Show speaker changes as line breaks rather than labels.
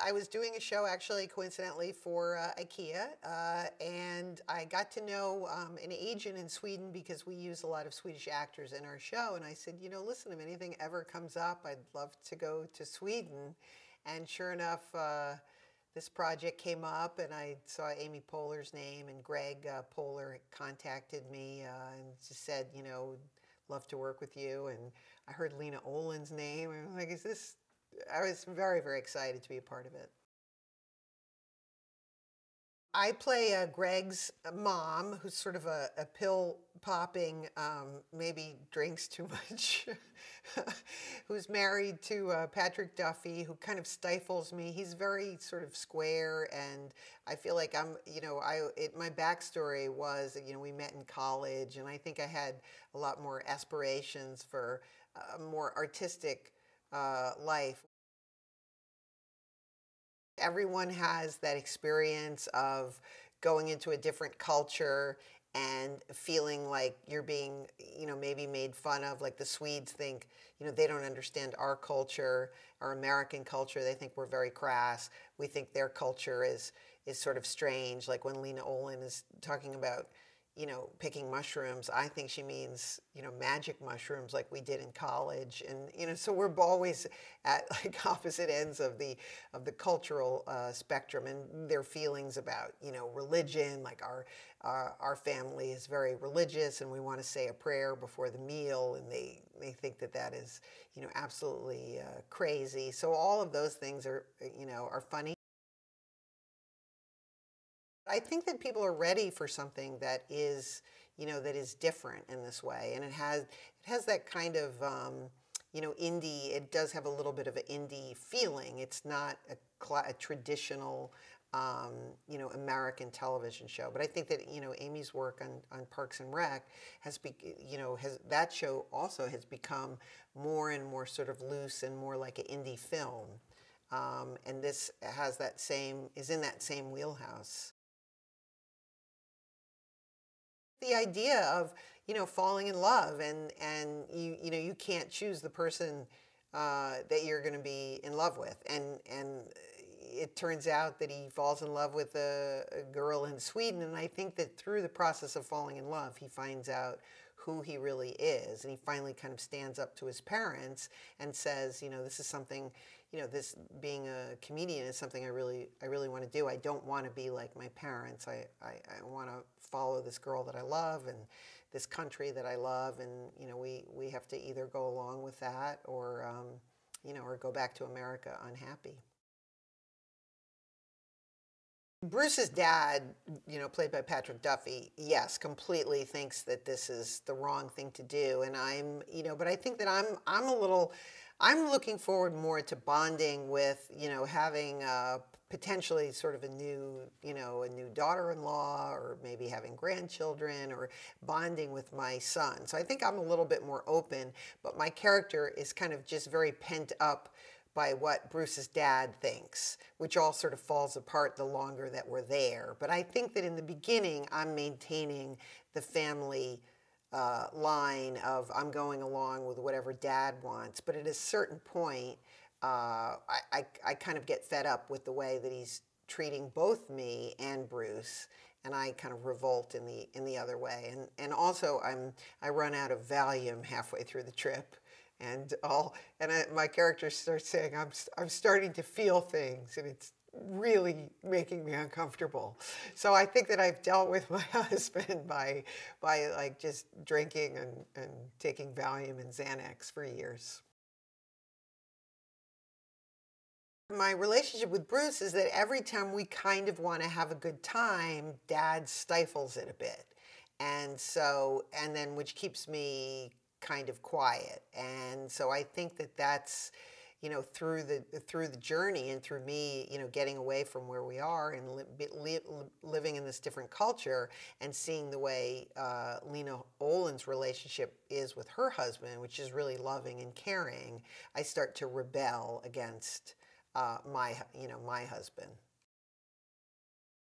I was doing a show actually coincidentally for IKEA, and I got to know an agent in Sweden because we use a lot of Swedish actors in our show. And I said, you know, listen, if anything ever comes up, I'd love to go to Sweden. And sure enough, this project came up, and I saw Amy Poehler's name, and Greg Poehler contacted me and just said, you know, love to work with you. And I heard Lena Olin's name, and I was like, is this? I was very, very excited to be a part of it. I play Greg's mom, who's sort of a pill popping, maybe drinks too much, who's married to Patrick Duffy, who kind of stifles me. He's very sort of square, and I feel like I'm, you know, my backstory was, you know, we met in college, and I think I had a lot more aspirations for a more artistic life. Everyone has that experience of going into a different culture and feeling like you're being, you know, maybe made fun of. Like the Swedes think, you know, they don't understand our culture, our American culture. They think we're very crass. We think their culture is sort of strange. Like when Lena Olin is talking about, you know, picking mushrooms, I think she means, you know, magic mushrooms like we did in college. And, you know, so we're always at like opposite ends of the cultural spectrum, and their feelings about, you know, religion. Like our family is very religious, and we want to say a prayer before the meal, and they think that that is, you know, absolutely crazy. So all of those things are, you know, are funny. I think that people are ready for something that is, you know, that is different in this way, and it has that kind of, you know, indie. It does have a little bit of an indie feeling. It's not a traditional, you know, American television show. But I think that, you know, Amy's work on Parks and Rec you know, that show also has become more and more sort of loose and more like an indie film, and this has is in that same wheelhouse. The idea of, you know, falling in love, and you know, you can't choose the person that you're going to be in love with, and it turns out that he falls in love with a girl in Sweden, and I think that through the process of falling in love, he finds out who he really is, and he finally kind of stands up to his parents and says, you know, this is something, you know, this being a comedian is something I really want to do. I don't want to be like my parents. I want to follow this girl that I love and this country that I love, and you know, we have to either go along with that or you know, or go back to America unhappy. Bruce's dad, you know, played by Patrick Duffy, yes, completely thinks that this is the wrong thing to do, and you know, but I think that I'm looking forward more to bonding with, you know, having potentially sort of a new, you know, a new daughter-in-law, or maybe having grandchildren, or bonding with my son. So I think I'm a little bit more open, but my character is kind of just very pent up by what Bruce's dad thinks, which all sort of falls apart the longer that we're there. But I think that in the beginning, I'm maintaining the family line of I'm going along with whatever dad wants. But at a certain point, I kind of get fed up with the way that he's treating both me and Bruce, and I kind of revolt in the other way. And also I run out of Valium halfway through the trip. And my character starts saying, I'm starting to feel things, and it's really making me uncomfortable. So I think that I've dealt with my husband by like just drinking and taking Valium and Xanax for years. My relationship with Bruce is that every time we kind of want to have a good time, Dad stifles it a bit. And then which keeps me kind of quiet. And so I think that that's, you know, through the journey and through me, you know, getting away from where we are and living in this different culture and seeing the way Lena Olin's relationship is with her husband, which is really loving and caring, I start to rebel against my husband.